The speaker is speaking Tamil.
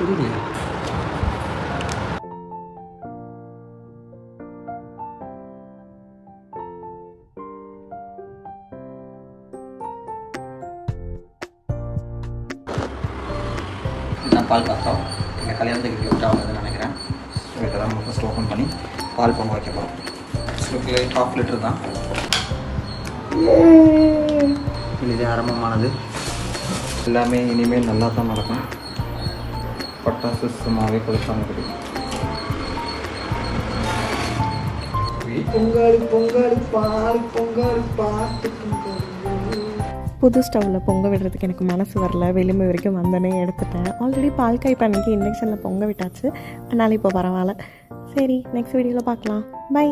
புரியலையா? இதுதான் பால் பாத்திரம். எங்கள் கல்யாணத்துக்கு கிஃப்ட் ஆகுதுன்னு நினைக்கிறேன். ஸோ இதை தான் நம்ம ஃபஸ்ட் ஓப்பன் பண்ணி பால் பொங்க வைக்க போகிறோம். ஸ்லோக்கில் 1/2 லிட்டர் தான். இது ஆரம்பமானது. எல்லாமே இனிமேல் நல்லா தான் நடக்கும். பட்டாசு சும்மாவே கொளுத்தாமல் கிடைக்கும். பொங்கல் பொங்கல் பால் பொங்கல் பாட்டு பொங்கல். புது ஸ்டவ்வில் பொங்க விடுறதுக்கு எனக்கு மனசு வரல. வெளிமை வரைக்கும் வந்தனே எடுத்துட்டேன். ஆல்ரெடி பால் காய் பண்ணிக்கு இண்டக்ஷனில் பொங்க விட்டாச்சு. அதனால் இப்போ பரவாயில்ல. சரி, நெக்ஸ்ட் வீடியோவில் பார்க்கலாம். பை.